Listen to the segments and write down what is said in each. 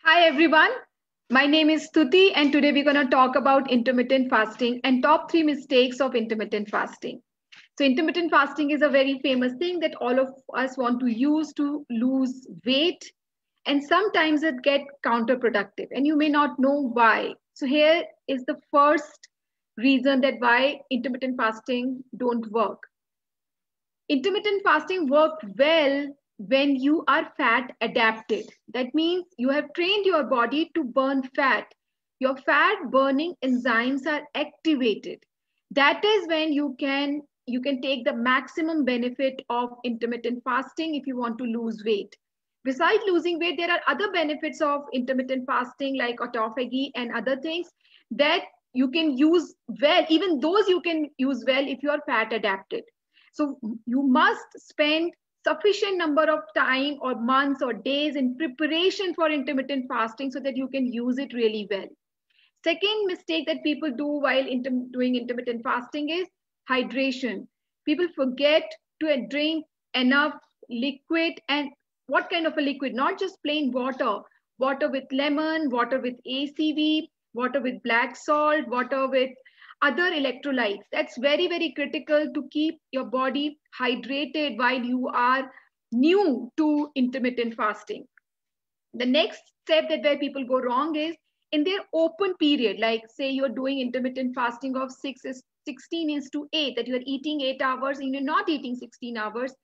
Hi everyone, my name is Stuti and today we're going to talk about intermittent fasting and top 3 mistakes of intermittent fasting. So intermittent fasting is a very famous thing that all of us want to use to lose weight, and sometimes it gets counterproductive and you may not know why. So here is the first reason that why intermittent fasting don't work. Intermittent fasting works well when you are fat adapted. That means you have trained your body to burn fat. Your fat burning enzymes are activated. That is when you can take the maximum benefit of intermittent fasting if you want to lose weight. Besides losing weight, there are other benefits of intermittent fasting like autophagy and other things that you can use well. Even those you can use well if you are fat adapted. So you must spend sufficient number of time or months or days in preparation for intermittent fasting so that you can use it really well. Second mistake that people do while doing intermittent fasting is hydration. People forget to drink enough liquid, and what kind of a liquid? Not just plain water, water with lemon, water with ACV, water with black salt, water with other electrolytes. That's very, very critical to keep your body hydrated while you are new to intermittent fasting. The next step that where people go wrong is in their open period, like say you're doing intermittent fasting of 16 is to 8, that you're eating 8 hours and you're not eating 16 hours.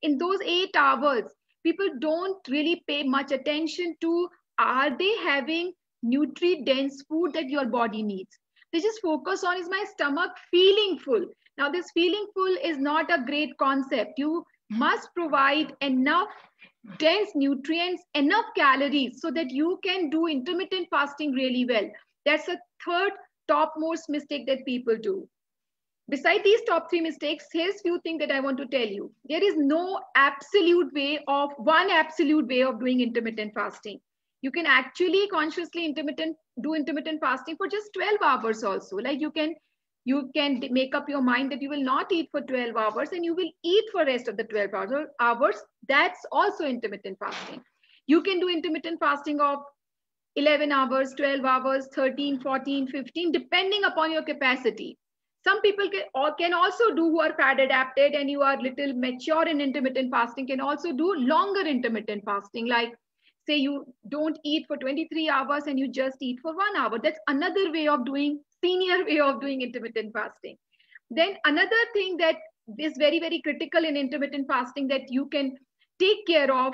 In those 8 hours, people don't really pay much attention to are they having nutrient dense food that your body needs. They just focus on is my stomach feeling full. Now this feeling full is not a great concept. You must provide enough dense nutrients, enough calories so that you can do intermittent fasting really well. That's a third topmost mistake that people do. Beside these top 3 mistakes, here's few things that I want to tell you. There is no absolute way of doing intermittent fasting. You can actually consciously do intermittent fasting for just 12 hours also. Like you can make up your mind that you will not eat for 12 hours and you will eat for rest of the 12 hours. That's also intermittent fasting. You can do intermittent fasting of 11 hours, 12 hours, 13, 14, 15, depending upon your capacity. Some people can also do who are fat adapted and you are little mature in intermittent fasting can also do longer intermittent fasting. Like say you don't eat for 23 hours and you just eat for 1 hour. That's another way of doing, senior way of doing intermittent fasting. Then another thing that is very, very critical in intermittent fasting that you can take care of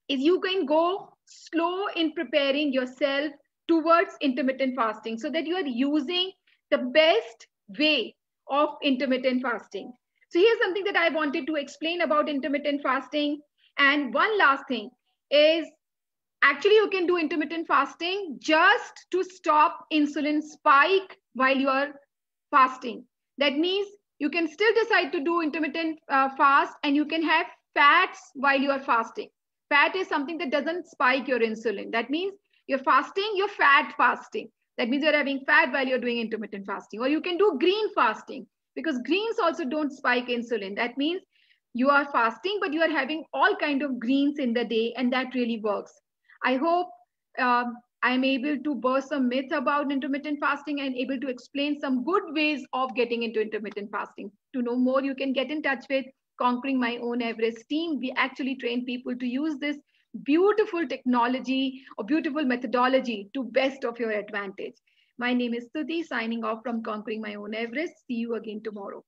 is you can go slow in preparing yourself towards intermittent fasting so that you are using the best way of intermittent fasting. So here's something that I wanted to explain about intermittent fasting. And one last thing is actually you can do intermittent fasting just to stop insulin spike while you are fasting. That means you can still decide to do intermittent fast and you can have fats while you are fasting. Fat is something that doesn't spike your insulin. That means you're fasting, you're fat fasting. That means you're having fat while you're doing intermittent fasting. Or you can do green fasting because greens also don't spike insulin. That means you are fasting, but you are having all kind of greens in the day, and that really works. I hope I'm able to burst some myth about intermittent fasting and able to explain some good ways of getting into intermittent fasting. To know more, you can get in touch with Conquering My Own Everest team. We actually train people to use this beautiful technology or beautiful methodology to best of your advantage. My name is Stuti, signing off from Conquering My Own Everest. See you again tomorrow.